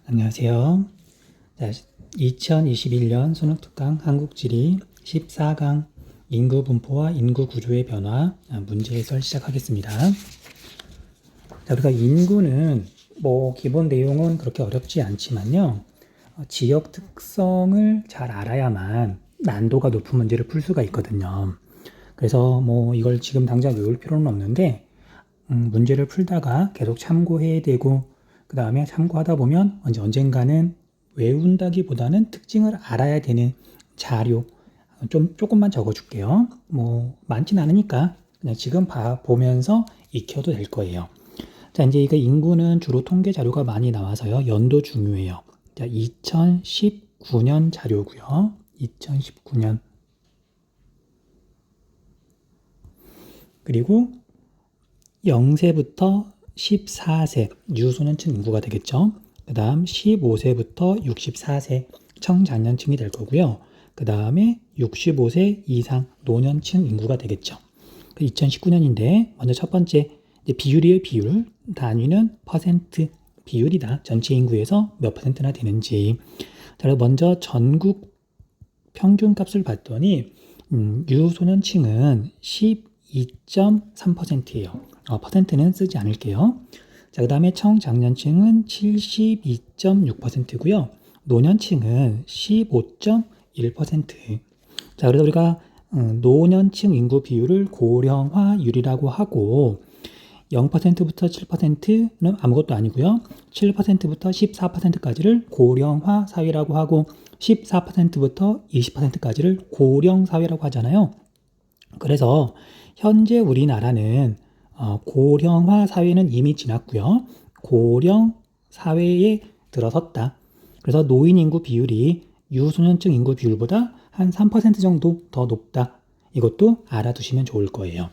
안녕하세요. 자, 2021년 수능 특강 한국지리 14강 인구 분포와 인구 구조의 변화 문제 해설 시작하겠습니다. 자, 우리가 인구는 기본 내용은 그렇게 어렵지 않지만요. 지역 특성을 잘 알아야만 난도가 높은 문제를 풀 수가 있거든요. 그래서 이걸 지금 당장 외울 필요는 없는데 문제를 풀다가 계속 참고해야 되고 그 다음에 참고하다 보면 언젠가는 외운다기보다는 특징을 알아야 되는 자료 조금만 적어줄게요. 많진 않으니까 그냥 지금 보면서 익혀도 될 거예요. 자, 이제 이거 인구는 주로 통계 자료가 많이 나와서요. 연도 중요해요. 자, 2019년 자료고요. 2019년. 그리고 0세부터 14세 유소년층 인구가 되겠죠. 그 다음 15세부터 64세 청장년층이 될 거고요. 그 다음에 65세 이상 노년층 인구가 되겠죠. 2019년인데 먼저 첫 번째 비율이에요. 비율. 단위는 퍼센트 비율이다. 전체 인구에서 몇 퍼센트나 되는지. 자, 먼저 전국 평균값을 봤더니 유소년층은 12.3%예요. 퍼센트는 쓰지 않을게요. 자, 그 다음에 청장년층은 72.6%고요. 노년층은 15.1%. 자, 그래서 우리가 노년층 인구 비율을 고령화율이라고 하고 0%부터 7%는 아무것도 아니고요. 7%부터 14%까지를 고령화 사회라고 하고 14%부터 20%까지를 고령 사회라고 하잖아요. 그래서 현재 우리나라는 고령화 사회는 이미 지났고요. 고령 사회에 들어섰다. 그래서 노인 인구 비율이 유소년층 인구 비율보다 한 3% 정도 더 높다. 이것도 알아두시면 좋을 거예요.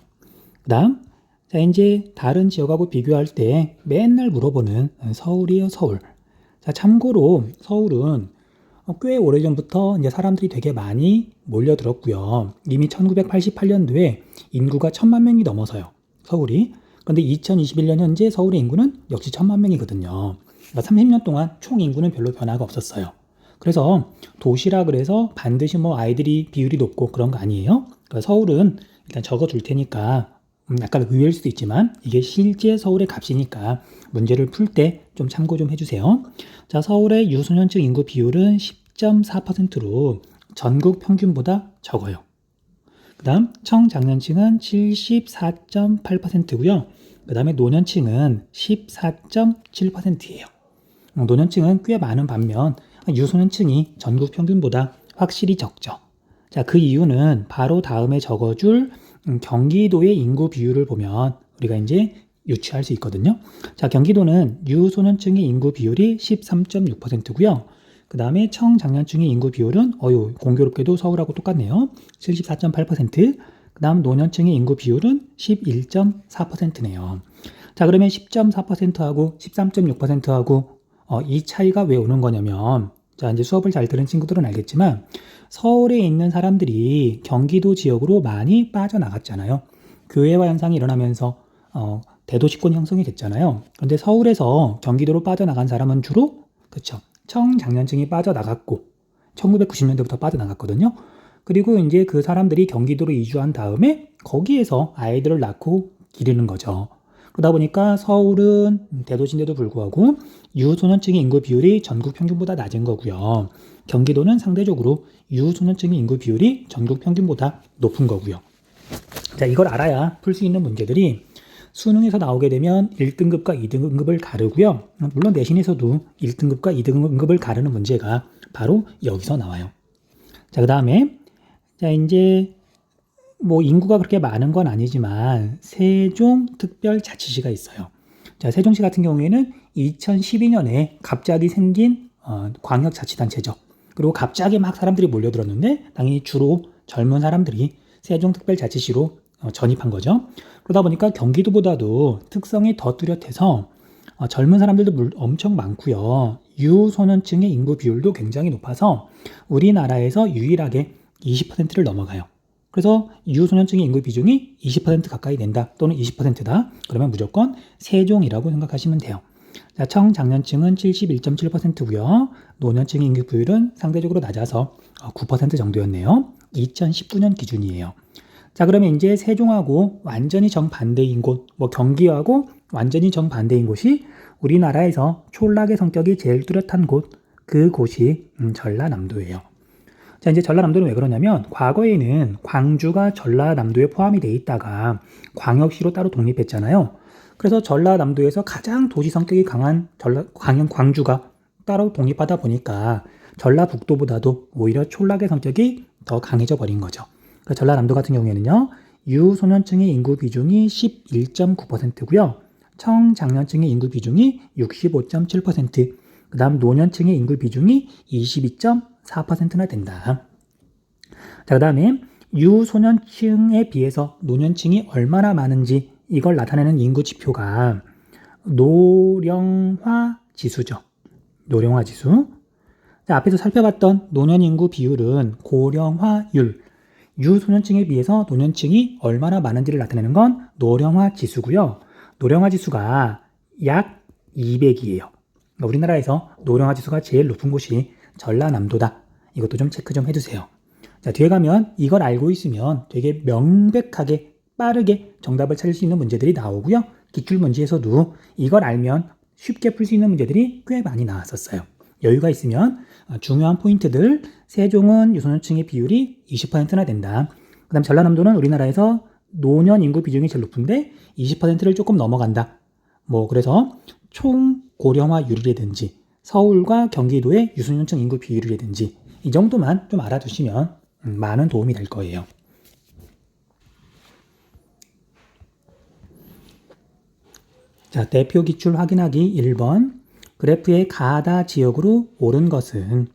그 다음, 자, 이제 다른 지역하고 비교할 때 맨날 물어보는 서울이에요, 서울. 자, 참고로 서울은 꽤 오래전부터 이제 사람들이 되게 많이 몰려들었고요. 이미 1988년도에 인구가 1000만 명이 넘어서요. 서울이. 그런데 2021년 현재 서울의 인구는 역시 1000만 명이거든요. 그러니까 30년 동안 총 인구는 별로 변화가 없었어요. 그래서 도시라 그래서 반드시 아이들이 비율이 높고 그런 거 아니에요. 그러니까 서울은 일단 적어줄 테니까 약간 의외일 수도 있지만 이게 실제 서울의 값이니까 문제를 풀 때 좀 참고 좀 해주세요. 자, 서울의 유소년층 인구 비율은 10.4%로 전국 평균보다 적어요. 그 다음 청장년층은 74.8%고요. 그 다음에 노년층은 14.7%예요. 노년층은 꽤 많은 반면 유소년층이 전국 평균보다 확실히 적죠. 자, 그 이유는 바로 다음에 적어줄 경기도의 인구 비율을 보면 우리가 이제 유추할 수 있거든요. 자, 경기도는 유소년층의 인구 비율이 13.6%고요. 그 다음에 청장년층의 인구 비율은 공교롭게도 서울하고 똑같네요. 74.8%. 그 다음 노년층의 인구 비율은 11.4%네요. 자, 그러면 10.4%하고 13.6%하고 이 차이가 왜 오는 거냐면, 자, 이제 수업을 잘 들은 친구들은 알겠지만 서울에 있는 사람들이 경기도 지역으로 많이 빠져나갔잖아요. 교회화 현상이 일어나면서 대도시권 형성이 됐잖아요. 그런데 서울에서 경기도로 빠져나간 사람은 주로 그쵸, 청장년층이 빠져나갔고 1990년대부터 빠져나갔거든요. 그리고 이제 그 사람들이 경기도로 이주한 다음에 거기에서 아이들을 낳고 기르는 거죠. 그러다 보니까 서울은 대도시인데도 불구하고 유소년층의 인구 비율이 전국 평균보다 낮은 거고요. 경기도는 상대적으로 유소년층의 인구 비율이 전국 평균보다 높은 거고요. 자, 이걸 알아야 풀 수 있는 문제들이 수능에서 나오게 되면 1등급과 2등급을 가르고요. 물론 내신에서도 1등급과 2등급을 가르는 문제가 바로 여기서 나와요. 자, 그 다음에 자, 이제 인구가 그렇게 많은 건 아니지만 세종특별자치시가 있어요. 자, 세종시 같은 경우에는 2012년에 갑자기 생긴 광역자치단체죠. 그리고 갑자기 막 사람들이 몰려들었는데 당연히 주로 젊은 사람들이 세종특별자치시로 전입한 거죠. 그러다 보니까 경기도보다도 특성이 더 뚜렷해서 젊은 사람들도 엄청 많고요. 유소년층의 인구 비율도 굉장히 높아서 우리나라에서 유일하게 20%를 넘어가요. 그래서 유소년층의 인구 비중이 20% 가까이 된다 또는 20%다. 그러면 무조건 세종이라고 생각하시면 돼요. 자, 청장년층은 71.7%고요. 노년층의 인구 비율은 상대적으로 낮아서 9% 정도였네요. 2019년 기준이에요. 자, 그러면 이제 세종하고 완전히 정반대인 곳, 뭐 경기하고 완전히 정반대인 곳이 우리나라에서 촌락의 성격이 제일 뚜렷한 곳, 그곳이 전라남도예요. 자, 이제 전라남도는 왜 그러냐면 과거에는 광주가 전라남도에 포함이 돼 있다가 광역시로 따로 독립했잖아요. 그래서 전라남도에서 가장 도시 성격이 강한 광주가 따로 독립하다 보니까 전라북도보다도 오히려 촌락의 성격이 더 강해져 버린 거죠. 그래서 전라남도 같은 경우에는요, 유소년층의 인구 비중이 11.9%고요. 청장년층의 인구 비중이 65.7%, 그 다음 노년층의 인구 비중이 22.4%나 된다. 자, 그 다음에 유소년층에 비해서 노년층이 얼마나 많은지 이걸 나타내는 인구 지표가 노령화 지수죠. 노령화 지수. 자, 앞에서 살펴봤던 노년 인구 비율은 고령화율, 유소년층에 비해서 노년층이 얼마나 많은지를 나타내는 건 노령화 지수고요. 노령화 지수가 약 200이에요. 그러니까 우리나라에서 노령화 지수가 제일 높은 곳이 전라남도다. 이것도 좀 체크 좀 해두세요. 자, 뒤에 가면 이걸 알고 있으면 되게 명백하게 빠르게 정답을 찾을 수 있는 문제들이 나오고요. 기출문제에서도 이걸 알면 쉽게 풀 수 있는 문제들이 꽤 많이 나왔었어요. 여유가 있으면 중요한 포인트들, 세종은 유소년층의 비율이 20%나 된다. 그 다음 전라남도는 우리나라에서 노년 인구 비중이 제일 높은데 20%를 조금 넘어간다. 뭐 그래서 총 고령화율이라든지 서울과 경기도의 유소년층 인구 비율이라든지 이 정도만 좀 알아두시면 많은 도움이 될 거예요. 자, 대표 기출 확인하기 1번. 그래프의 가다 지역으로 옳은 것은?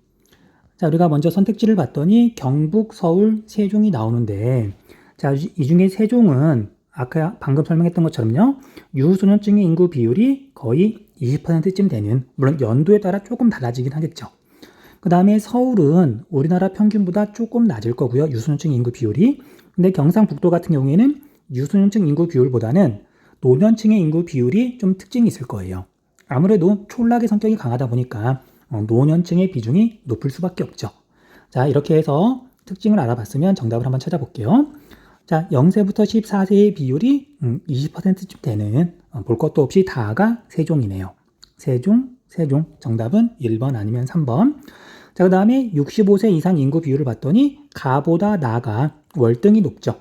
자, 우리가 먼저 선택지를 봤더니 경북, 서울, 세종이 나오는데, 자, 이 중에 세종은 아까 방금 설명했던 것처럼요, 유소년층의 인구 비율이 거의 20%쯤 되는, 물론 연도에 따라 조금 달라지긴 하겠죠. 그 다음에 서울은 우리나라 평균보다 조금 낮을 거고요, 유소년층 인구 비율이. 근데 경상북도 같은 경우에는 유소년층 인구 비율보다는 노년층의 인구 비율이 좀 특징이 있을 거예요. 아무래도 촌락의 성격이 강하다 보니까 노년층의 비중이 높을 수밖에 없죠. 자, 이렇게 해서 특징을 알아봤으면 정답을 한번 찾아볼게요. 자, 0세부터 14세의 비율이 20%쯤 되는 볼 것도 없이 다가 세종이네요. 세종. 정답은 1번 아니면 3번. 자, 그 다음에 65세 이상 인구 비율을 봤더니 가보다 나가 월등히 높죠.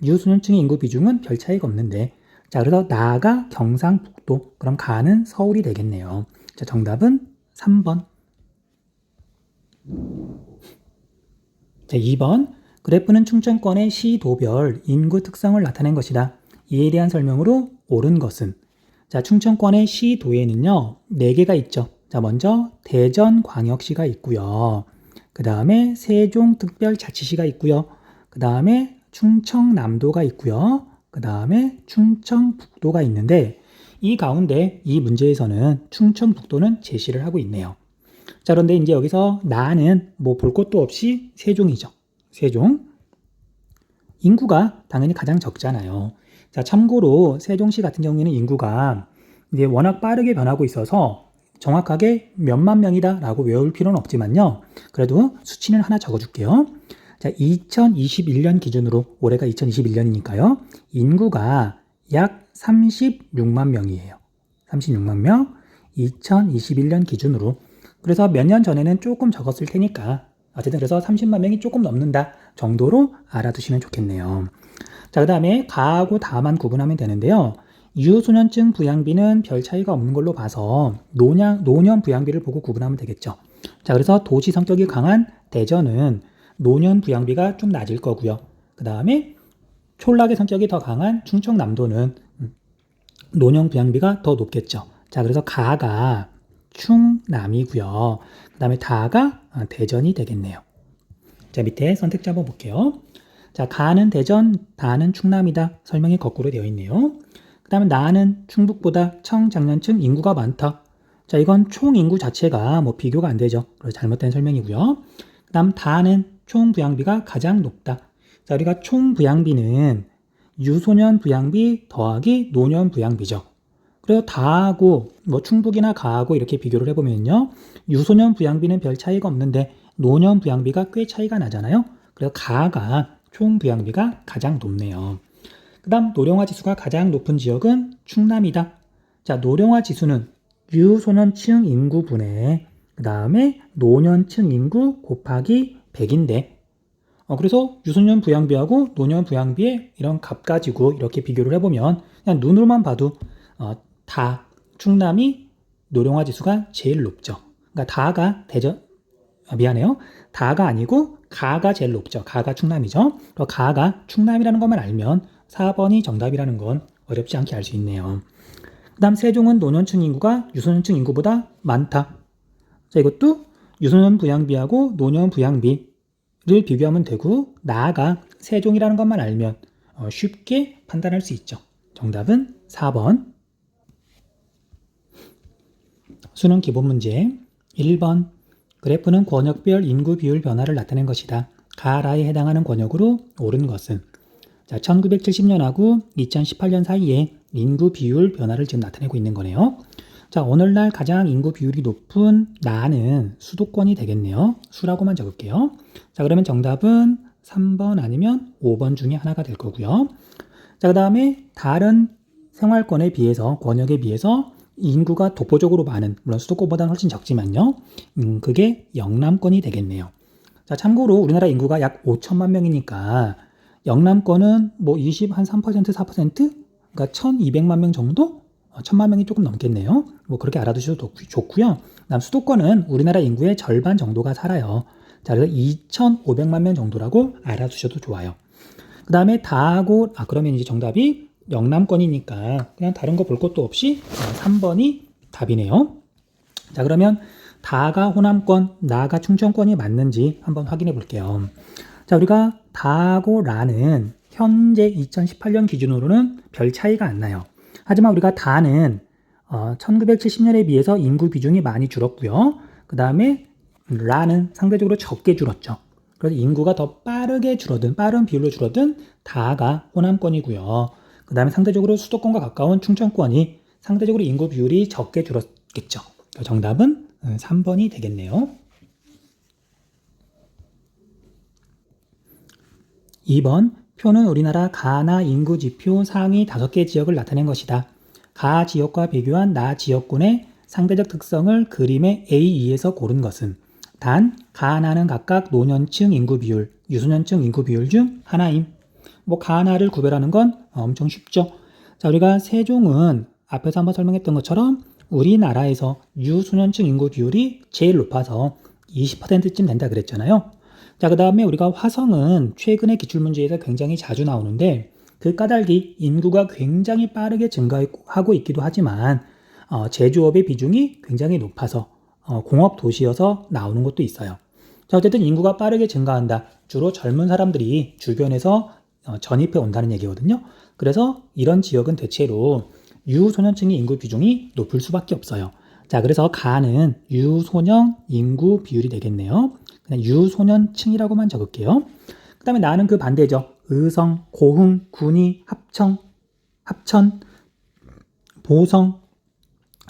유소년층의 인구 비중은 별 차이가 없는데, 자, 그래서 나가 경상북도, 그럼 가는 서울이 되겠네요. 자, 정답은 3번. 자, 2번. 그래프는 충청권의 시도별 인구 특성을 나타낸 것이다. 이에 대한 설명으로 옳은 것은? 자, 충청권의 시도에는요, 4개가 있죠. 자, 먼저 대전광역시가 있고요. 그 다음에 세종특별자치시가 있고요. 그 다음에 충청남도가 있고요. 그 다음에 충청북도가 있는데 이 가운데 이 문제에서는 충청북도는 제시를 하고 있네요. 자, 그런데 이제 여기서 나는 뭐 볼 것도 없이 세종이죠. 세종. 인구가 당연히 가장 적잖아요. 자, 참고로 세종시 같은 경우에는 인구가 이제 워낙 빠르게 변하고 있어서 정확하게 몇만 명이다 라고 외울 필요는 없지만요. 그래도 수치는 하나 적어줄게요. 자, 2021년 기준으로, 올해가 2021년이니까요. 인구가 약 36만 명이에요. 36만 명. 2021년 기준으로. 그래서 몇 년 전에는 조금 적었을 테니까 어쨌든 그래서 30만 명이 조금 넘는다 정도로 알아두시면 좋겠네요. 자, 그 다음에 가하고 다만 구분하면 되는데요. 유소년층 부양비는 별 차이가 없는 걸로 봐서 노년 부양비를 보고 구분하면 되겠죠. 자, 그래서 도시 성격이 강한 대전은 노년 부양비가 좀 낮을 거고요. 그 다음에 촌락의 성격이 더 강한 충청남도는 노년 부양비가 더 높겠죠. 자, 그래서 가가 충남이고요. 그 다음에 다가 대전이 되겠네요. 자, 밑에 선택지 한번 볼게요. 자, 가는 대전, 다는 충남이다. 설명이 거꾸로 되어 있네요. 그 다음에 나는 충북보다 청장년층 인구가 많다. 자, 이건 총 인구 자체가 뭐 비교가 안 되죠. 그래서 잘못된 설명이고요. 그 다음 다는 총 부양비가 가장 높다. 자, 우리가 총 부양비는 유소년 부양비 더하기 노년 부양비죠. 그래서 다하고 뭐 충북이나 가하고 이렇게 비교를 해보면요. 유소년 부양비는 별 차이가 없는데 노년 부양비가 꽤 차이가 나잖아요. 그래서 가가 총 부양비가 가장 높네요. 그 다음 노령화 지수가 가장 높은 지역은 충남이다. 자, 노령화 지수는 유소년층 인구분의 그 다음에 노년층 인구 곱하기 100인데 그래서 유소년 부양비하고 노년 부양비의 이런 값 가지고 이렇게 비교를 해보면 그냥 눈으로만 봐도 다 충남이 노령화 지수가 제일 높죠. 그러니까 다가 아니고 가가 제일 높죠. 가가 충남이죠. 가가 충남이라는 것만 알면 4번이 정답이라는 건 어렵지 않게 알 수 있네요. 그 다음 세종은 노년층 인구가 유소년층 인구보다 많다. 자, 이것도 유소년 부양비하고 노년 부양비를 비교하면 되고 나아가 세종이라는 것만 알면 쉽게 판단할 수 있죠. 정답은 4번. 수능 기본 문제 1번 그래프는 권역별 인구 비율 변화를 나타낸 것이다. 가라에 해당하는 권역으로 옳은 것은 자, 1970년하고 2018년 사이에 인구 비율 변화를 지금 나타내고 있는 거네요. 자, 오늘날 가장 인구 비율이 높은 나는 수도권이 되겠네요. 수라고만 적을게요. 자, 그러면 정답은 3번 아니면 5번 중에 하나가 될 거고요. 자, 그 다음에 다른 생활권에 비해서, 권역에 비해서 인구가 독보적으로 많은, 물론 수도권보다는 훨씬 적지만요. 그게 영남권이 되겠네요. 자, 참고로 우리나라 인구가 약 5천만 명이니까 영남권은 뭐 3%, 4%? 그러니까 1200만 명 정도? 1000만 명이 조금 넘겠네요. 뭐 그렇게 알아두셔도 좋고요. 그다음 수도권은 우리나라 인구의 절반 정도가 살아요. 자, 그래서 2500만 명 정도라고 알아두셔도 좋아요. 그 다음에 다하고, 그러면 이제 정답이 영남권이니까 그냥 다른 거 볼 것도 없이 3번이 답이네요. 자, 그러면 다가 호남권, 나가 충청권이 맞는지 한번 확인해 볼게요. 자, 우리가 다하고 라는 현재 2018년 기준으로는 별 차이가 안 나요. 하지만 우리가 다는 1970년에 비해서 인구 비중이 많이 줄었고요. 그 다음에 라는 상대적으로 적게 줄었죠. 그래서 인구가 더 빠르게 줄어든, 빠른 비율로 줄어든 다가 호남권이고요. 그 다음에 상대적으로 수도권과 가까운 충청권이 상대적으로 인구 비율이 적게 줄었겠죠. 정답은 3번이 되겠네요. 2번 표는 우리나라 가나 인구 지표 상위 5개 지역을 나타낸 것이다. 가 지역과 비교한 나 지역군의 상대적 특성을 그림의 A2에서 고른 것은 단, 가나는 각각 노년층 인구 비율, 유소년층 인구 비율 중 하나임. 뭐 가나를 구별하는 건 엄청 쉽죠. 자, 우리가 세종은 앞에서 한번 설명했던 것처럼 우리나라에서 유소년층 인구 비율이 제일 높아서 20%쯤 된다 그랬잖아요. 자, 그 다음에 우리가 화성은 최근에 기출문제에서 굉장히 자주 나오는데 그 까닭이 인구가 굉장히 빠르게 증가하고 있기도 하지만 제조업의 비중이 굉장히 높아서 공업 도시여서 나오는 것도 있어요. 자, 어쨌든 인구가 빠르게 증가한다. 주로 젊은 사람들이 주변에서 전입해 온다는 얘기거든요. 그래서 이런 지역은 대체로 유소년층의 인구 비중이 높을 수밖에 없어요. 자, 그래서 가는 유소년 인구 비율이 되겠네요. 그냥 유소년층이라고만 적을게요. 그 다음에 나는 그 반대죠. 의성, 고흥, 군위, 합천, 보성.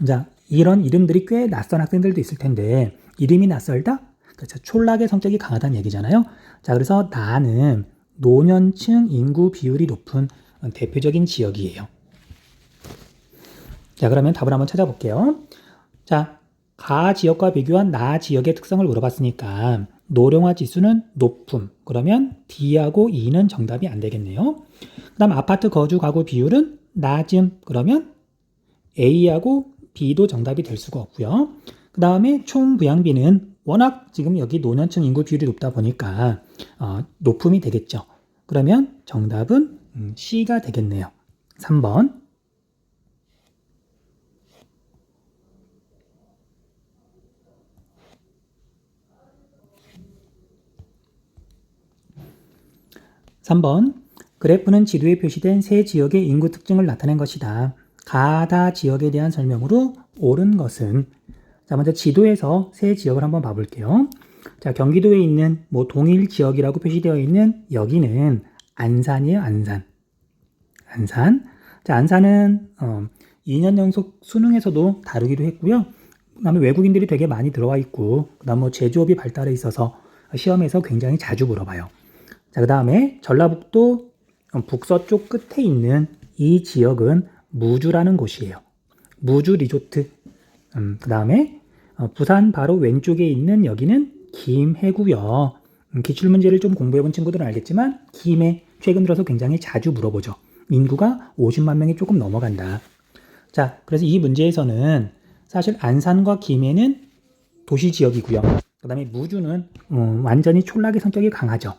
자, 이런 이름들이 꽤 낯선 학생들도 있을 텐데 이름이 낯설다? 그렇죠. 촌락의 성격이 강하다는 얘기잖아요. 자, 그래서 나는 노년층 인구 비율이 높은 대표적인 지역이에요. 자, 그러면 답을 한번 찾아볼게요. 자, 가 지역과 비교한 나 지역의 특성을 물어봤으니까 노령화 지수는 높음. 그러면 D하고 E는 정답이 안 되겠네요. 그 다음 아파트 거주 가구 비율은 낮음. 그러면 A하고 B도 정답이 될 수가 없고요. 그 다음에 총 부양비는 워낙 지금 여기 노년층 인구 비율이 높다 보니까 높음이 되겠죠. 그러면 정답은 C가 되겠네요. 3번. 3번. 그래프는 지도에 표시된 세 지역의 인구 특징을 나타낸 것이다. 가다 지역에 대한 설명으로 옳은 것은 자, 먼저 지도에서 세 지역을 한번 봐볼게요. 자, 경기도에 있는 뭐 동일 지역이라고 표시되어 있는 여기는 안산이에요. 안산. 자, 안산은 2년 연속 수능에서도 다루기도 했고요. 그다음에 외국인들이 되게 많이 들어와 있고, 그다음 뭐 제조업이 발달해 있어서 시험에서 굉장히 자주 물어봐요. 자, 그다음에 전라북도 북서쪽 끝에 있는 이 지역은 무주라는 곳이에요. 무주 리조트. 그다음에 부산 바로 왼쪽에 있는 여기는 김해고요. 기출문제를 좀 공부해본 친구들은 알겠지만 김해 최근 들어서 굉장히 자주 물어보죠. 인구가 50만 명이 조금 넘어간다. 자, 그래서 이 문제에서는 사실 안산과 김해는 도시 지역이고요. 그 다음에 무주는 완전히 촌락의 성격이 강하죠.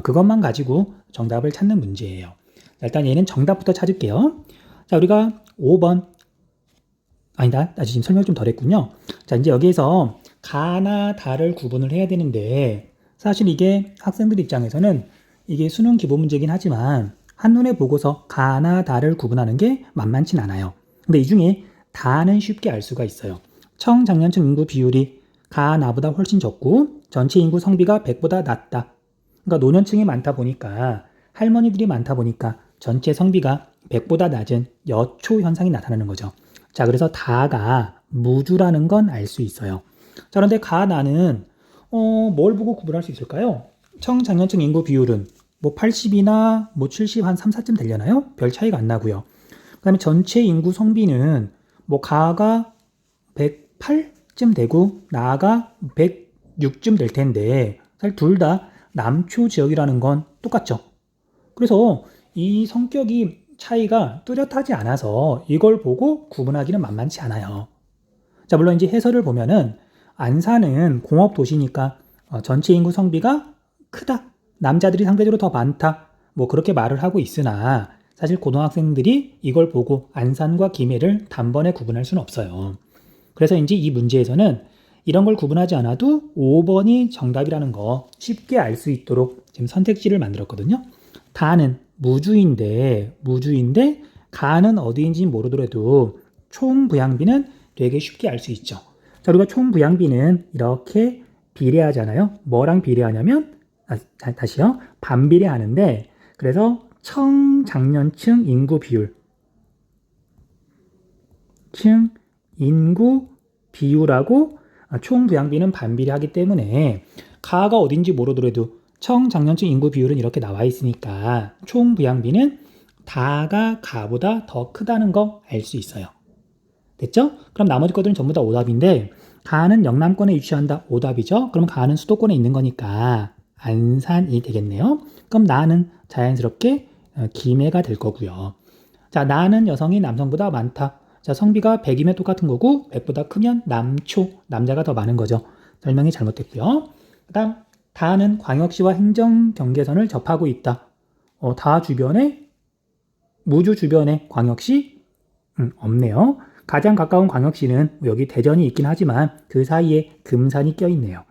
그것만 가지고 정답을 찾는 문제예요. 자, 일단 얘는 정답부터 찾을게요. 자, 우리가 5번 아니다. 아직 지금 설명 좀 덜 했군요. 자, 이제 여기에서 가나 다를 구분을 해야 되는데 사실 이게 학생들 입장에서는 이게 수능 기본 문제긴 하지만 한눈에 보고서 가나 다를 구분하는 게 만만치 않아요. 근데 이 중에 다는 쉽게 알 수가 있어요. 청장년층 인구 비율이 가나보다 훨씬 적고 전체 인구 성비가 100보다 낮다. 그러니까 노년층이 많다 보니까 할머니들이 많다 보니까 전체 성비가 100보다 낮은 여초 현상이 나타나는 거죠. 자, 그래서 다가 무주라는 건 알 수 있어요. 자, 그런데 가나는 뭘 보고 구분할 수 있을까요? 청장년층 인구 비율은 뭐 80이나 뭐 70, 한 3, 4쯤 되려나요? 별 차이가 안 나고요. 그 다음에 전체 인구 성비는 뭐 가가 108쯤 되고 나가 106쯤 될 텐데 사실 둘 다 남초 지역이라는 건 똑같죠. 그래서 이 성격이 차이가 뚜렷하지 않아서 이걸 보고 구분하기는 만만치 않아요. 자, 물론 이제 해설을 보면은 안산은 공업 도시니까 전체 인구 성비가 크다. 남자들이 상대적으로 더 많다. 뭐 그렇게 말을 하고 있으나 사실 고등학생들이 이걸 보고 안산과 김해를 단번에 구분할 수는 없어요. 그래서 이제 이 문제에서는 이런 걸 구분하지 않아도 5번이 정답이라는 거 쉽게 알 수 있도록 지금 선택지를 만들었거든요. 다는 무주인데 가는 어디인지 모르더라도 총부양비는 되게 쉽게 알 수 있죠. 자, 우리가 총부양비는 이렇게 비례하잖아요. 뭐랑 비례하냐면 다시요. 반비례하는데 그래서 청장년층 인구 비율 인구 비율하고 총부양비는 반비례하기 때문에 가가 어딘지 모르더라도 청장년층 인구 비율은 이렇게 나와 있으니까 총부양비는 다가 가보다 더 크다는 거 알 수 있어요. 됐죠? 그럼 나머지 것들은 전부 다 오답인데 가는 영남권에 위치한다. 오답이죠? 그럼 가는 수도권에 있는 거니까 안산이 되겠네요. 그럼 나는 자연스럽게 김해가 될 거고요. 자, 나는 여성이 남성보다 많다. 자, 성비가 100이면 똑같은 거고 100보다 크면 남초, 남자가 더 많은 거죠. 설명이 잘못됐고요. 그 다음 다는 광역시와 행정경계선을 접하고 있다. 다 주변에 무주 주변에 광역시 없네요. 가장 가까운 광역시는 여기 대전이 있긴 하지만 그 사이에 금산이 껴있네요.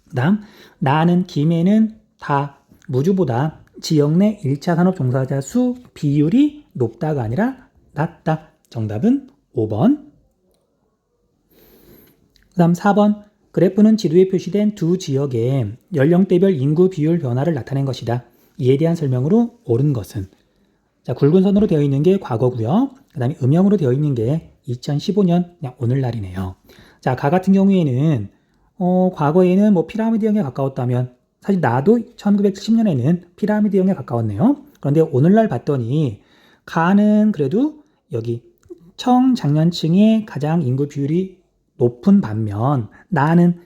그 다음 나는 김해는 다 무주보다 지역 내 1차 산업 종사자 수 비율이 높다가 아니라 낮다. 정답은 5번. 그 다음 4번 그래프는 지도에 표시된 두 지역의 연령대별 인구 비율 변화를 나타낸 것이다. 이에 대한 설명으로 옳은 것은 자, 굵은 선으로 되어 있는 게 과거고요. 그 다음에 음영으로 되어 있는 게 2015년 그냥 오늘날이네요. 자, 가 같은 경우에는 과거에는 뭐 피라미드형에 가까웠다면 사실 나도 1970년에는 피라미드형에 가까웠네요. 그런데 오늘날 봤더니 가는 그래도 여기 청장년층의 가장 인구 비율이 높은 반면 나는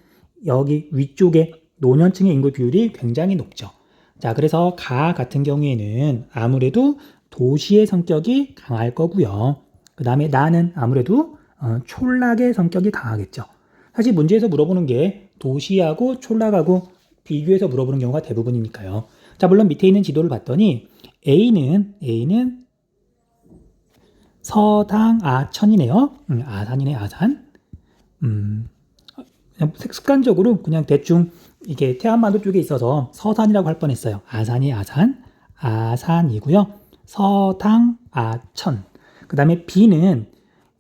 여기 위쪽에 노년층의 인구 비율이 굉장히 높죠. 자, 그래서 가 같은 경우에는 아무래도 도시의 성격이 강할 거고요. 그 다음에 나는 아무래도 촌락의 성격이 강하겠죠. 사실 문제에서 물어보는 게 도시하고 촌락하고 비교해서 물어보는 경우가 대부분이니까요. 자, 물론 밑에 있는 지도를 봤더니 A는 서당 아천이네요. 아산이네, 아산. 그냥 습관적으로 그냥 대충 이게 태안만도 쪽에 있어서 서산이라고 할 뻔했어요. 아산이 아산이고요. 서당 아천. 그 다음에 B는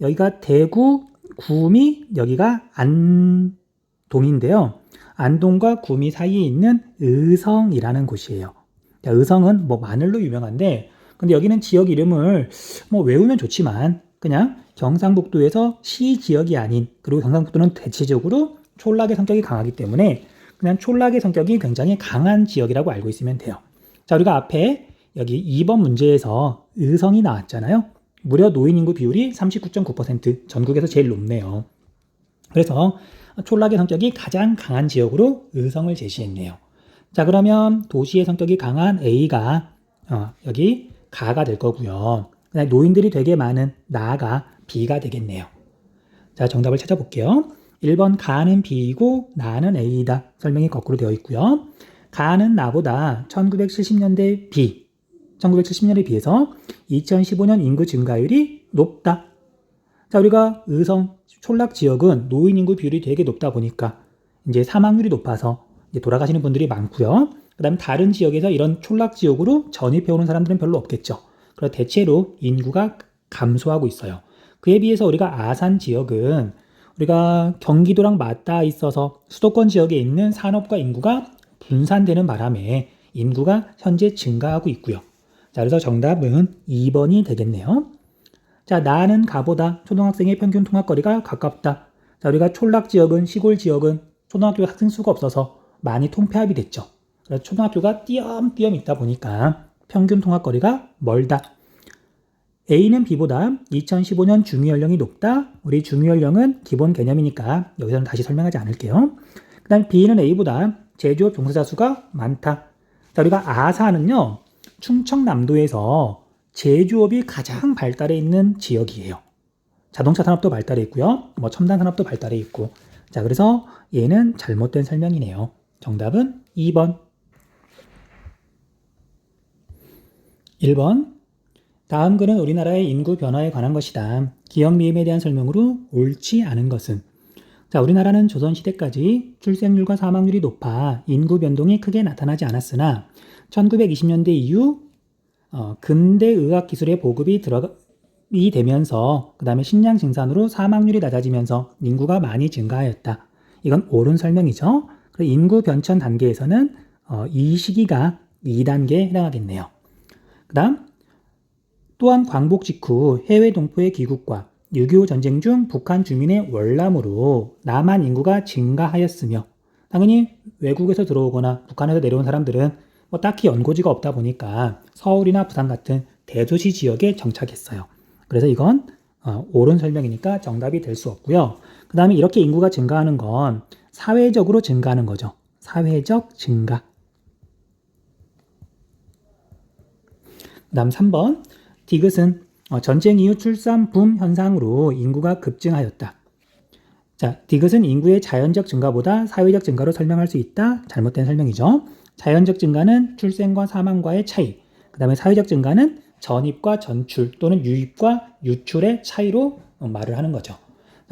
여기가 대구 구미, 여기가 안동인데요. 안동과 구미 사이에 있는 의성이라는 곳이에요. 자, 의성은 뭐 마늘로 유명한데 근데 여기는 지역 이름을 뭐 외우면 좋지만 그냥 경상북도에서 시 지역이 아닌, 그리고 경상북도는 대체적으로 촌락의 성격이 강하기 때문에 그냥 촌락의 성격이 굉장히 강한 지역이라고 알고 있으면 돼요. 자, 우리가 앞에 여기 2번 문제에서 의성이 나왔잖아요. 무려 노인 인구 비율이 39.9%, 전국에서 제일 높네요. 그래서 촌락의 성격이 가장 강한 지역으로 의성을 제시했네요. 자, 그러면 도시의 성격이 강한 A가 여기 가가 될 거고요. 그다음에 노인들이 되게 많은 나가 B가 되겠네요. 자, 정답을 찾아볼게요. 1번 가는 B이고 나는 A이다. 설명이 거꾸로 되어 있고요. 가는 나보다 1970년대 B, 1970년에 비해서 2015년 인구 증가율이 높다. 자, 우리가 의성 촌락 지역은 노인 인구 비율이 되게 높다 보니까 이제 사망률이 높아서 이제 돌아가시는 분들이 많고요. 그다음 다른 지역에서 이런 촌락 지역으로 전입해 오는 사람들은 별로 없겠죠. 그래서 대체로 인구가 감소하고 있어요. 그에 비해서 우리가 아산 지역은 우리가 경기도랑 맞닿아 있어서 수도권 지역에 있는 산업과 인구가 분산되는 바람에 인구가 현재 증가하고 있고요. 자, 그래서 정답은 2번이 되겠네요. 자, 나는 가보다 초등학생의 평균 통학거리가 가깝다. 자, 우리가 촌락 지역은, 시골 지역은 초등학교 학생 수가 없어서 많이 통폐합이 됐죠. 그래서 초등학교가 띄엄띄엄 있다 보니까 평균 통학거리가 멀다. A는 B보다 2015년 중위연령이 높다. 우리 중위연령은 기본 개념이니까 여기서는 다시 설명하지 않을게요. 그 다음 B는 A보다 제조업 종사자 수가 많다. 자, 우리가 아산은요, 충청남도에서 제조업이 가장 발달해 있는 지역이에요. 자동차 산업도 발달해 있고요. 뭐 첨단 산업도 발달해 있고. 자, 그래서 얘는 잘못된 설명이네요. 정답은 2번. 1번. 다음 글은 우리나라의 인구 변화에 관한 것이다. 기억 미음에 대한 설명으로 옳지 않은 것은. 자, 우리나라는 조선시대까지 출생률과 사망률이 높아 인구 변동이 크게 나타나지 않았으나 1920년대 이후 근대 의학 기술의 보급이 되면서 그 다음에 식량 생산으로 사망률이 낮아지면서 인구가 많이 증가하였다. 이건 옳은 설명이죠. 그리고 인구 변천 단계에서는 이 시기가 2단계에 해당하겠네요. 그 다음 또한 광복 직후 해외 동포의 귀국과 6.25 전쟁 중 북한 주민의 월남으로 남한 인구가 증가하였으며 당연히 외국에서 들어오거나 북한에서 내려온 사람들은 뭐 딱히 연고지가 없다 보니까 서울이나 부산 같은 대도시 지역에 정착했어요. 그래서 이건 옳은 설명이니까 정답이 될 수 없고요. 그 다음에 이렇게 인구가 증가하는 건 사회적으로 증가하는 거죠. 사회적 증가. 그 다음 3번. 디귿은 전쟁 이후 출산 붐 현상으로 인구가 급증하였다. 자, 디귿은 인구의 자연적 증가보다 사회적 증가로 설명할 수 있다. 잘못된 설명이죠. 자연적 증가는 출생과 사망과의 차이, 그 다음에 사회적 증가는 전입과 전출 또는 유입과 유출의 차이로 말을 하는 거죠.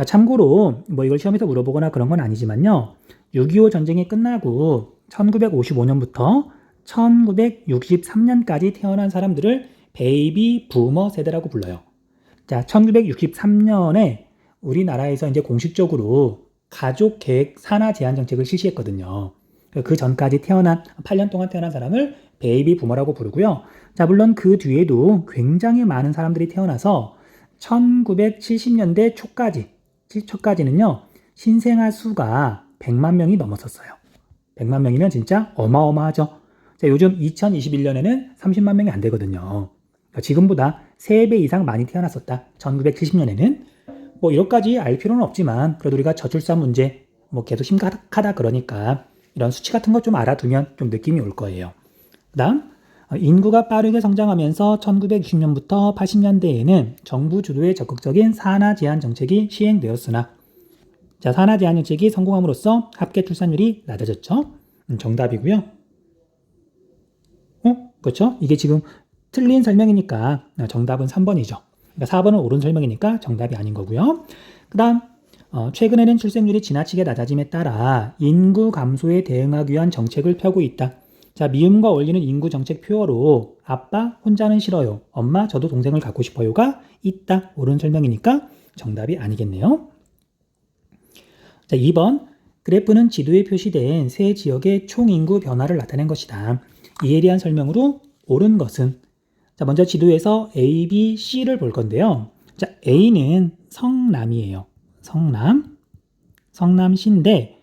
참고로 뭐 이걸 시험에서 물어보거나 그런 건 아니지만요. 6.25 전쟁이 끝나고 1955년부터 1963년까지 태어난 사람들을 베이비 부머 세대라고 불러요. 자, 1963년에 우리나라에서 이제 공식적으로 가족 계획 산하 제한 정책을 실시했거든요. 그 전까지 태어난 8년 동안 태어난 사람을 베이비 부머라고 부르고요. 자, 물론 그 뒤에도 굉장히 많은 사람들이 태어나서 1970년대 초까지는요. 신생아 수가 100만 명이 넘었었어요. 100만 명이면 진짜 어마어마하죠. 자, 요즘 2021년에는 30만 명이 안 되거든요. 지금보다 3배 이상 많이 태어났었다. 1970년에는. 뭐 이것까지 알 필요는 없지만 그래도 우리가 저출산 문제 뭐 계속 심각하다 그러니까 이런 수치 같은 거 좀 알아두면 좀 느낌이 올 거예요. 그 다음 인구가 빠르게 성장하면서 1960년부터 80년대에는 정부 주도의 적극적인 산하 제한 정책이 시행되었으나 자, 산하 제한 정책이 성공함으로써 합계 출산율이 낮아졌죠. 정답이고요. 그렇죠? 이게 지금 틀린 설명이니까 정답은 3번이죠. 그러니까 4번은 옳은 설명이니까 정답이 아닌 거고요. 그 다음 최근에는 출생률이 지나치게 낮아짐에 따라 인구 감소에 대응하기 위한 정책을 펴고 있다. 자, 미음과 어울리는 인구 정책 표어로 아빠 혼자는 싫어요. 엄마 저도 동생을 갖고 싶어요가 있다. 옳은 설명이니까 정답이 아니겠네요. 자, 2번 그래프는 지도에 표시된 세 지역의 총인구 변화를 나타낸 것이다. 이에 대한 설명으로 옳은 것은 자, 먼저 지도에서 A, B, C를 볼 건데요. 자, A는 성남이에요. 성남시인데,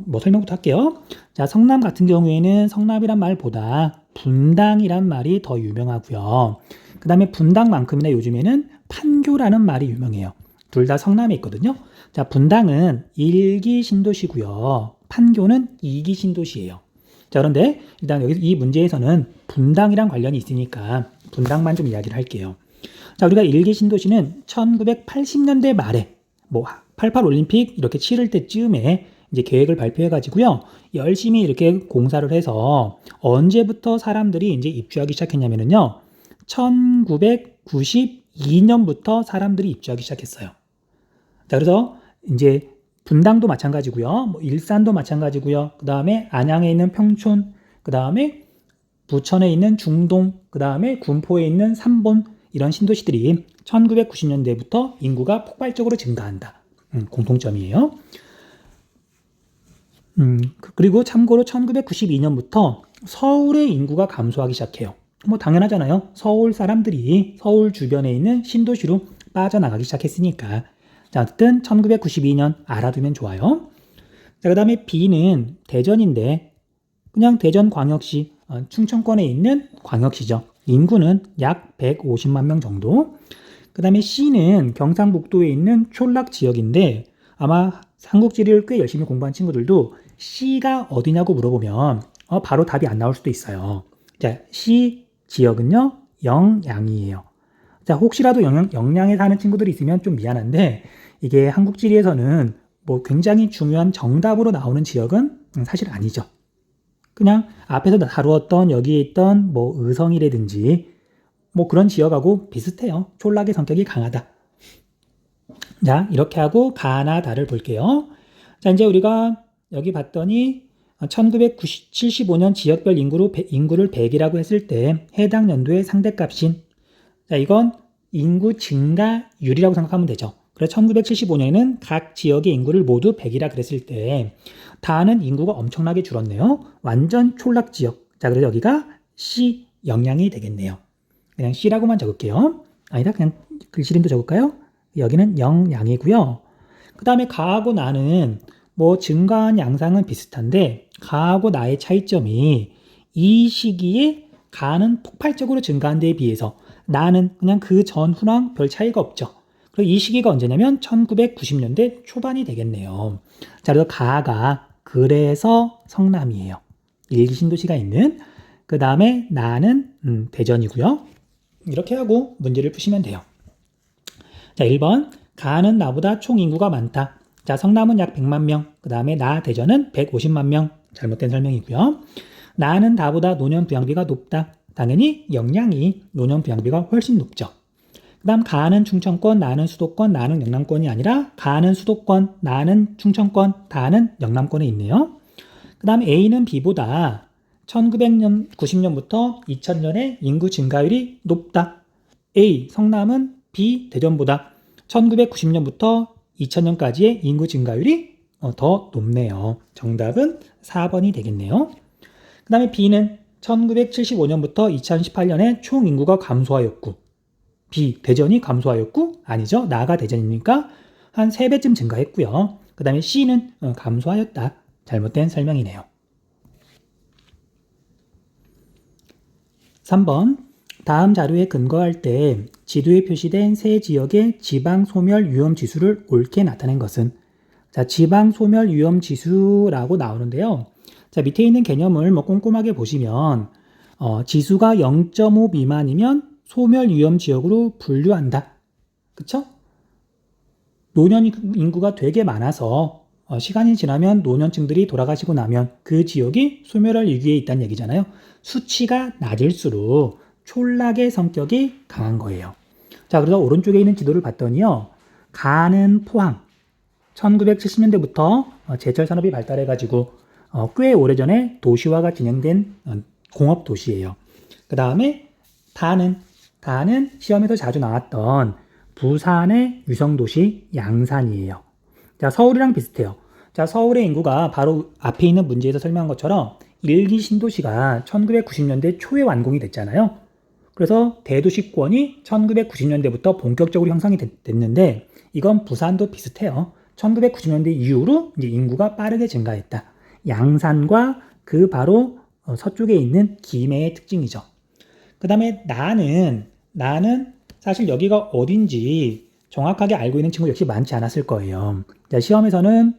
뭐 설명부터 할게요. 자, 성남 같은 경우에는 성남이란 말보다 분당이란 말이 더 유명하고요. 그 다음에 분당만큼이나 요즘에는 판교라는 말이 유명해요. 둘 다 성남에 있거든요. 자, 분당은 1기 신도시고요. 판교는 2기 신도시예요. 자, 그런데 일단 여기 이 문제에서는 분당이랑 관련이 있으니까 분당만 좀 이야기를 할게요. 자, 우리가 1기 신도시는 1980년대 말에 뭐 88 올림픽 이렇게 치를 때쯤에 이제 계획을 발표해 가지고요. 열심히 이렇게 공사를 해서 언제부터 사람들이 이제 입주하기 시작했냐면요. 1992년부터 사람들이 입주하기 시작했어요. 자, 그래서 이제 분당도 마찬가지고요. 뭐 일산도 마찬가지고요. 그다음에 안양에 있는 평촌, 그다음에 부천에 있는 중동, 그다음에 군포에 있는 삼본 이런 신도시들이 1990년대부터 인구가 폭발적으로 증가한다. 공통점이에요. 그리고 참고로 1992년부터 서울의 인구가 감소하기 시작해요. 뭐 당연하잖아요. 서울 사람들이 서울 주변에 있는 신도시로 빠져나가기 시작했으니까. 자, 어쨌든 1992년 알아두면 좋아요. 자, 그 다음에 B는 대전인데 그냥 대전광역시, 충청권에 있는 광역시죠. 인구는 약 150만 명 정도. 그 다음에 C는 경상북도에 있는 촌락 지역인데 아마 한국지리를 꽤 열심히 공부한 친구들도 C가 어디냐고 물어보면 바로 답이 안 나올 수도 있어요. 자, C 지역은요, 영양이에요. 자, 혹시라도 영양에 사는 친구들이 있으면 좀 미안한데 이게 한국지리에서는 뭐 굉장히 중요한 정답으로 나오는 지역은 사실 아니죠. 그냥 앞에서 다루었던 여기에 있던 뭐 의성이라든지 뭐 그런 지역하고 비슷해요. 촌락의 성격이 강하다. 자, 이렇게 하고 가나 다를 볼게요. 자, 이제 우리가 여기 봤더니 1975년 지역별 인구를 100이라고 했을 때 해당 연도의 상대값인, 자, 이건 인구 증가율이라고 생각하면 되죠. 그래서 1975년에는 각 지역의 인구를 모두 100이라 그랬을 때 다는 인구가 엄청나게 줄었네요. 완전 촌락 지역. 자, 그래서 여기가 C 영양이 되겠네요. 그냥 C라고만 적을게요. 아니다, 그냥 글씨림도 적을까요? 여기는 영양이고요. 그 다음에 가하고 나는 뭐 증가한 양상은 비슷한데 가하고 나의 차이점이 이 시기에 가는 폭발적으로 증가한 데에 비해서 나는 그냥 그 전후랑 별 차이가 없죠. 그리고 이 시기가 언제냐면 1990년대 초반이 되겠네요. 자, 그래서 가가 그래서 성남이에요. 일기 신도시가 있는. 그 다음에 나는 대전이고요. 이렇게 하고 문제를 푸시면 돼요. 자, 1번 가는 나보다 총 인구가 많다. 자, 성남은 약 100만 명. 그 다음에 나 대전은 150만 명. 잘못된 설명이고요. 나는 나보다 노년 부양비가 높다. 당연히 영양이 노년 부양비가 훨씬 높죠. 그 다음 가는 충청권, 나는 수도권, 나는 영남권이 아니라 가는 수도권, 나는 충청권, 다는 영남권에 있네요. 그 다음 A는 B보다 1990년부터 2000년에 인구 증가율이 높다. A, 성남은 B, 대전보다 1990년부터 2000년까지의 인구 증가율이 더 높네요. 정답은 4번이 되겠네요. 그 다음에 B는 1975년부터 2018년에 총 인구가 감소하였고, B, 대전이 감소하였고, 아니죠. 나가 대전이니까 한 3배쯤 증가했고요. 그 다음에 C는 감소하였다. 잘못된 설명이네요. 3번, 다음 자료에 근거할 때 지도에 표시된 세 지역의 지방 소멸 위험 지수를 옳게 나타낸 것은? 자, 지방 소멸 위험 지수라고 나오는데요. 자, 밑에 있는 개념을 뭐 꼼꼼하게 보시면 지수가 0.5 미만이면 소멸 위험 지역으로 분류한다. 그쵸? 노년 인구가 되게 많아서 시간이 지나면 노년층들이 돌아가시고 나면 그 지역이 소멸할 위기에 있다는 얘기잖아요. 수치가 낮을수록 촌락의 성격이 강한 거예요. 자, 그래서 오른쪽에 있는 지도를 봤더니요. 가는 포항 1970년대부터 제철 산업이 발달해가지고 꽤 오래전에 도시화가 진행된 공업 도시예요. 그 다음에 다는 시험에서 자주 나왔던 부산의 위성도시 양산이에요. 자, 서울이랑 비슷해요. 자, 서울의 인구가 바로 앞에 있는 문제에서 설명한 것처럼 1기 신도시가 1990년대 초에 완공이 됐잖아요. 그래서 대도시권이 1990년대부터 본격적으로 형성이 됐는데 이건 부산도 비슷해요. 1990년대 이후로 이제 인구가 빠르게 증가했다. 양산과 그 바로 서쪽에 있는 김해의 특징이죠. 그 다음에 나는 사실 여기가 어딘지 정확하게 알고 있는 친구 역시 많지 않았을 거예요. 자, 시험에서는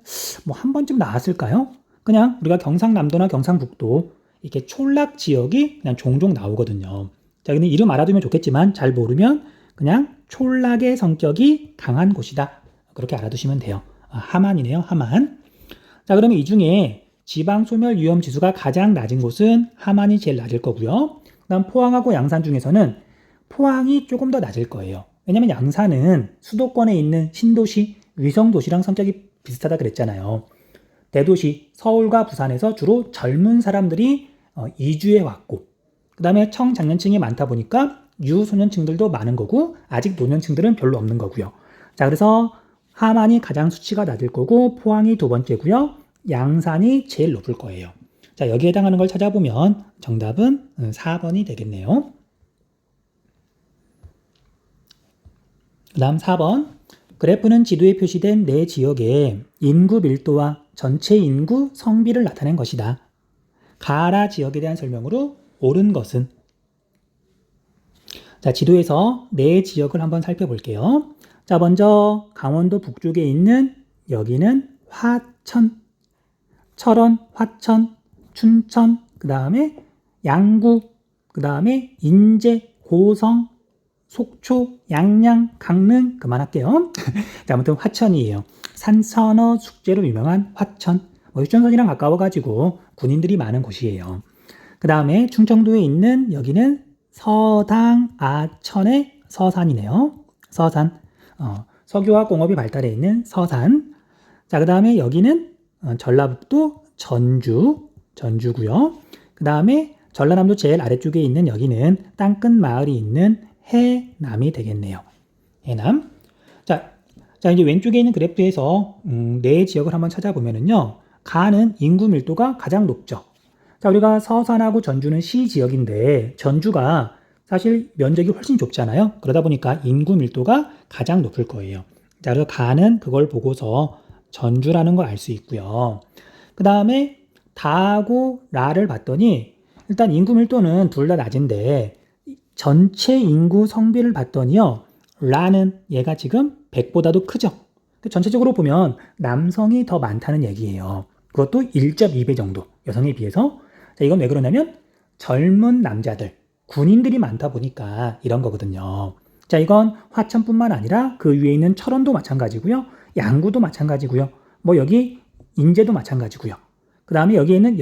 뭐 한 번쯤 나왔을까요? 그냥 우리가 경상남도나 경상북도 이렇게 촌락 지역이 그냥 종종 나오거든요. 자, 근데 이름 알아두면 좋겠지만 잘 모르면 그냥 촌락의 성격이 강한 곳이다. 그렇게 알아두시면 돼요. 함안이네요. 함안. 자, 그러면 이 중에 지방 소멸 위험 지수가 가장 낮은 곳은 함안이 제일 낮을 거고요. 그다음 포항하고 양산 중에서는 포항이 조금 더 낮을 거예요. 왜냐면 양산은 수도권에 있는 신도시, 위성도시랑 성격이 비슷하다 그랬잖아요. 대도시, 서울과 부산에서 주로 젊은 사람들이 이주해 왔고, 그 다음에 청장년층이 많다 보니까 유소년층들도 많은 거고, 아직 노년층들은 별로 없는 거고요. 자, 그래서 함안이 가장 수치가 낮을 거고, 포항이 두 번째고요. 양산이 제일 높을 거예요. 자, 여기에 해당하는 걸 찾아보면 정답은 4번이 되겠네요. 그 다음 4번. 그래프는 지도에 표시된 내 지역의 인구 밀도와 전체 인구 성비를 나타낸 것이다. 가라 지역에 대한 설명으로 옳은 것은? 자, 지도에서 내 지역을 한번 살펴볼게요. 자, 먼저 강원도 북쪽에 있는 여기는 화천, 철원, 화천, 춘천, 그 다음에 양구, 그 다음에 인제, 고성, 속초, 양양, 강릉 그만할게요. 자, 아무튼 화천이에요. 산선어 숙제로 유명한 화천. 휴전선이랑 가까워가지고 군인들이 많은 곳이에요. 그 다음에 충청도에 있는 여기는 서당 아천의 서산이네요. 서산. 석유화 공업이 발달해 있는 서산. 자, 그 다음에 여기는 전라북도 전주고요. 그 다음에 전라남도 제일 아래쪽에 있는 여기는 땅끝 마을이 있는 해남이 되겠네요. 해남. 자, 이제 왼쪽에 있는 그래프에서 내 지역을 한번 찾아보면은요. 가는 인구 밀도가 가장 높죠. 자, 우리가 서산하고 전주는 시 지역인데 전주가 사실 면적이 훨씬 좁잖아요. 그러다 보니까 인구 밀도가 가장 높을 거예요. 자, 그래서 가는 그걸 보고서 전주라는 걸 알 수 있고요. 그 다음에 다하고 라를 봤더니 일단 인구 밀도는 둘 다 낮은데 전체 인구 성비를 봤더니요. 라는 얘가 지금 100보다도 크죠. 전체적으로 보면 남성이 더 많다는 얘기예요. 그것도 1.2배 정도 여성에 비해서. 자, 이건 왜 그러냐면 젊은 남자들, 군인들이 많다 보니까 이런 거거든요. 자, 이건 화천뿐만 아니라 그 위에 있는 철원도 마찬가지고요. 양구도 마찬가지고요. 뭐 여기 인제도 마찬가지고요. 그 다음에 여기에 있는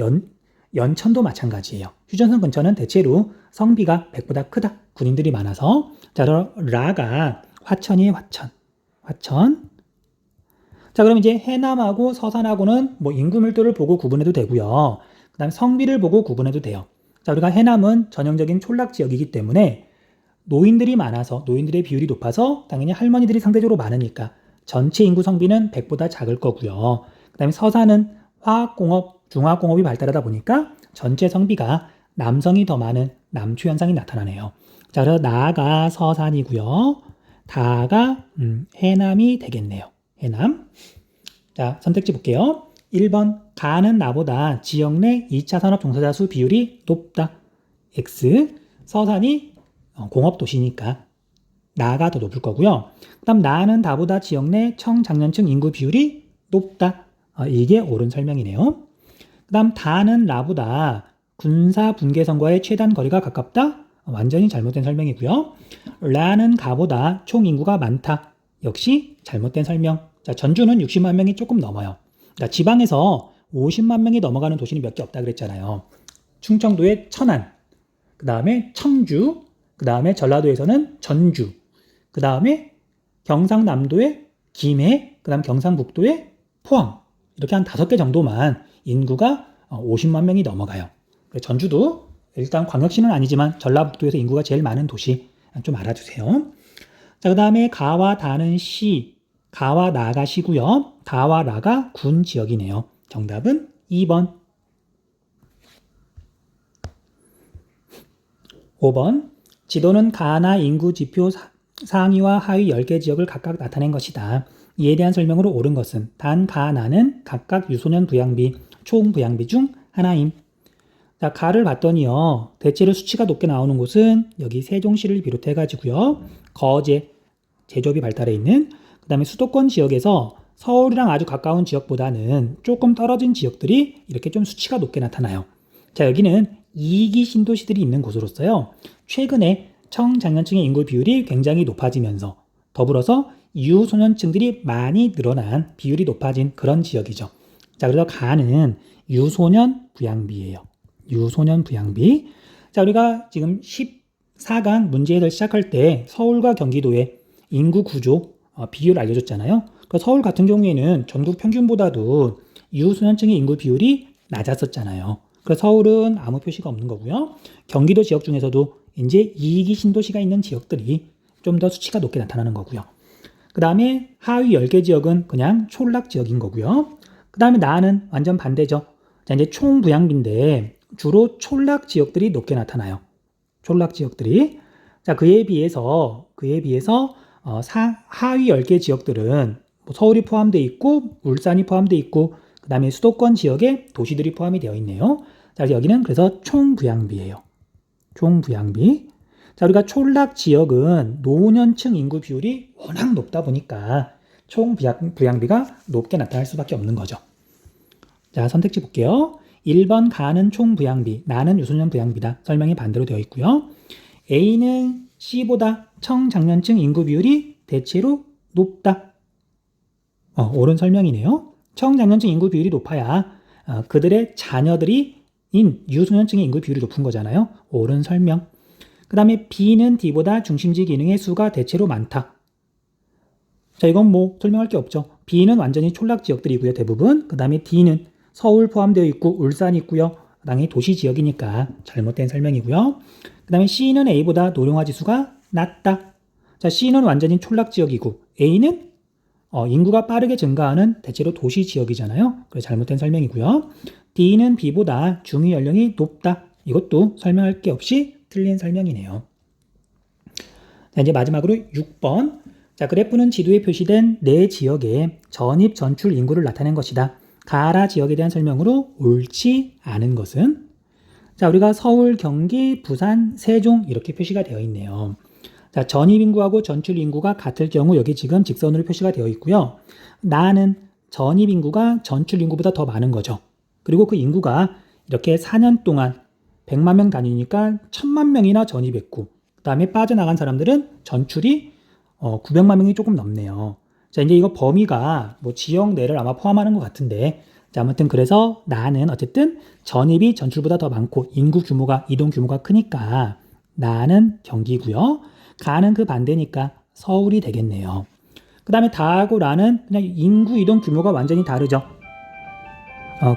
연천도 마찬가지예요. 휴전선 근처는 대체로 성비가 100보다 크다. 군인들이 많아서. 자, 라가 화천이에요. 화천. 자, 그럼 이제 해남하고 서산하고는 뭐 인구 밀도를 보고 구분해도 되고요. 그 다음에 성비를 보고 구분해도 돼요. 자, 우리가 해남은 전형적인 촌락 지역이기 때문에 노인들이 많아서 노인들의 비율이 높아서 당연히 할머니들이 상대적으로 많으니까 전체 인구 성비는 100보다 작을 거고요. 그 다음에 서산은 화학공업, 중화공업이 발달하다 보니까 전체 성비가 남성이 더 많은 남초 현상이 나타나네요. 자, 그래서 나가 서산이고요. 다가 해남이 되겠네요. 해남. 자, 선택지 볼게요. 1번 가는 나보다 지역 내 2차 산업 종사자 수 비율이 높다. X. 서산이 공업도시니까 나가 더 높을 거고요. 그 다음 나는 다보다 지역 내 청장년층 인구 비율이 높다. 이게 옳은 설명이네요. 그 다음 다는 라보다 군사 분계선과의 최단 거리가 가깝다. 완전히 잘못된 설명이고요. 라는 가보다 총 인구가 많다. 역시 잘못된 설명. 자, 전주는 60만 명이 조금 넘어요. 자, 지방에서 50만 명이 넘어가는 도시는 몇 개 없다 그랬잖아요. 충청도의 천안, 그 다음에 청주, 그 다음에 전라도에서는 전주, 그 다음에 경상남도의 김해, 그 다음 경상북도의 포항. 이렇게 한 5개 정도만 인구가 50만 명이 넘어가요. 전주도 일단 광역시는 아니지만 전라북도에서 인구가 제일 많은 도시 좀 알아두세요. 자, 그 다음에 가와 다는 시, 가와 나가 시고요. 다와 라가 군 지역이네요. 정답은 2번. 5번. 지도는 가나 인구 지표 상위와 하위 10개 지역을 각각 나타낸 것이다. 이에 대한 설명으로 옳은 것은 단 가나는 각각 유소년 부양비, 총 부양비 중 하나임. 자, 가를 봤더니요. 대체로 수치가 높게 나오는 곳은 여기 세종시를 비롯해 가지고요. 거제, 제조업이 발달해 있는 그 다음에 수도권 지역에서 서울이랑 아주 가까운 지역보다는 조금 떨어진 지역들이 이렇게 좀 수치가 높게 나타나요. 자, 여기는 2기 신도시들이 있는 곳으로서요. 최근에 청장년층의 인구 비율이 굉장히 높아지면서 더불어서 유소년층들이 많이 늘어난 비율이 높아진 그런 지역이죠. 자, 그래서 가는 유소년 부양비예요. 유소년 부양비. 자, 우리가 지금 14강 문제를 시작할 때 서울과 경기도의 인구 구조 비율을 알려줬잖아요. 서울 같은 경우에는 전국 평균보다도 유소년층의 인구 비율이 낮았었잖아요. 그래서 서울은 아무 표시가 없는 거고요. 경기도 지역 중에서도 이제 2기 신도시가 있는 지역들이 좀 더 수치가 높게 나타나는 거고요. 그 다음에 하위 10개 지역은 그냥 촌락 지역인 거고요. 그 다음에 나는 완전 반대죠. 자, 이제 총 부양비인데 주로 촌락 지역들이 높게 나타나요. 촌락 지역들이. 자, 그에 비해서 하위 10개 지역들은 뭐 서울이 포함되어 있고 울산이 포함되어 있고 그 다음에 수도권 지역에 도시들이 포함이 되어 있네요. 자, 여기는 그래서 총부양비예요. 총부양비. 자, 우리가 촌락 지역은 노년층 인구 비율이 워낙 높다 보니까 총부양비가 높게 나타날 수밖에 없는 거죠. 자, 선택지 볼게요. 1번 가는 총부양비, 나는 유소년 부양비다. 설명이 반대로 되어 있고요. A는 C보다 청장년층 인구 비율이 대체로 높다. 옳은 설명이네요. 청장년층 인구 비율이 높아야 그들의 자녀들이 유소년층의 인구 비율이 높은 거잖아요. 옳은 설명. 그 다음에 B는 D보다 중심지 기능의 수가 대체로 많다. 자, 이건 뭐 설명할 게 없죠. B는 완전히 촌락 지역들이고요. 대부분. 그 다음에 D는 서울 포함되어 있고 울산이 있고요. 당연히 도시 지역이니까 잘못된 설명이고요. 그 다음에 C는 A보다 노령화 지수가 낮다. 자, C는 완전히 촌락 지역이고 A는 인구가 빠르게 증가하는 대체로 도시 지역이잖아요. 그래서 잘못된 설명이고요. D는 B보다 중위 연령이 높다. 이것도 설명할 게 없이 틀린 설명이네요. 자, 이제 마지막으로 6번. 자, 그래프는 지도에 표시된 네 지역의 전입 전출 인구를 나타낸 것이다. 가라 지역에 대한 설명으로 옳지 않은 것은? 자, 우리가 서울, 경기, 부산, 세종 이렇게 표시가 되어 있네요. 자, 전입 인구하고 전출 인구가 같을 경우 여기 지금 직선으로 표시가 되어 있고요. 나는 전입 인구가 전출 인구보다 더 많은 거죠. 그리고 그 인구가 이렇게 4년 동안 100만 명 단위니까 1000만 명이나 전입했고 그 다음에 빠져나간 사람들은 전출이 900만 명이 조금 넘네요. 자, 이제 이거 범위가 뭐 지역 내를 아마 포함하는 것 같은데 자, 아무튼 그래서 나는 어쨌든 전입이 전출보다 더 많고 인구 규모가 이동 규모가 크니까 나는 경기고요. 가는 그 반대니까 서울이 되겠네요. 그 다음에 다하고 라는 그냥 인구 이동 규모가 완전히 다르죠.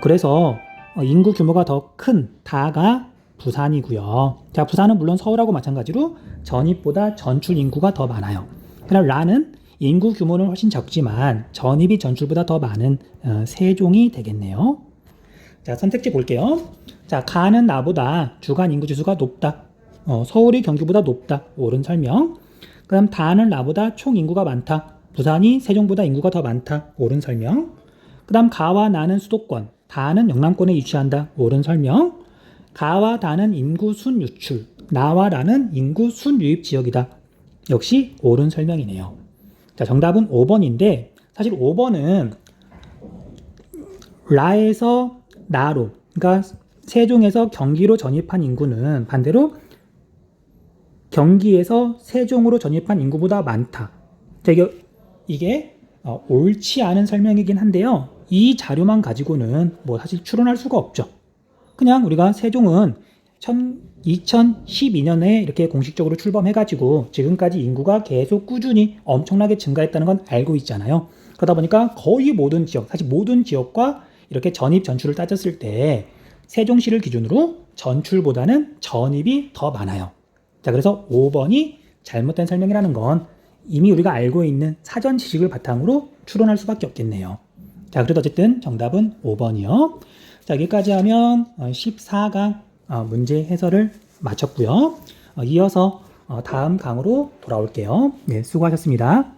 그래서 인구 규모가 더 큰 다가 부산이고요. 자, 부산은 물론 서울하고 마찬가지로 전입보다 전출 인구가 더 많아요. 그럼 라는 인구 규모는 훨씬 적지만 전입이 전출보다 더 많은 세종이 되겠네요. 자, 선택지 볼게요. 자, 가는 나보다 주간 인구 지수가 높다. 서울이 경기보다 높다. 옳은 설명. 그다음 다는 나보다 총 인구가 많다. 부산이 세종보다 인구가 더 많다. 옳은 설명. 그다음 가와 나는 수도권, 다는 영남권에 위치한다. 옳은 설명. 가와 다는 인구 순 유출, 나와 라는 인구 순 유입 지역이다. 역시 옳은 설명이네요. 자, 정답은 5번인데 사실 5번은 라에서 나로, 그러니까 세종에서 경기로 전입한 인구는 반대로 경기에서 세종으로 전입한 인구보다 많다. 자, 이게 옳지 않은 설명이긴 한데요. 이 자료만 가지고는 뭐 사실 추론할 수가 없죠. 그냥 우리가 세종은 2012년에 이렇게 공식적으로 출범해가지고 지금까지 인구가 계속 꾸준히 엄청나게 증가했다는 건 알고 있잖아요. 그러다 보니까 거의 모든 지역, 사실 모든 지역과 이렇게 전입 전출을 따졌을 때 세종시를 기준으로 전출보다는 전입이 더 많아요. 자, 그래서 5번이 잘못된 설명이라는 건 이미 우리가 알고 있는 사전 지식을 바탕으로 추론할 수밖에 없겠네요. 자, 그래도 어쨌든 정답은 5번이요. 자, 여기까지 하면 14강 문제 해설을 마쳤고요. 이어서 다음 강으로 돌아올게요. 네, 수고하셨습니다.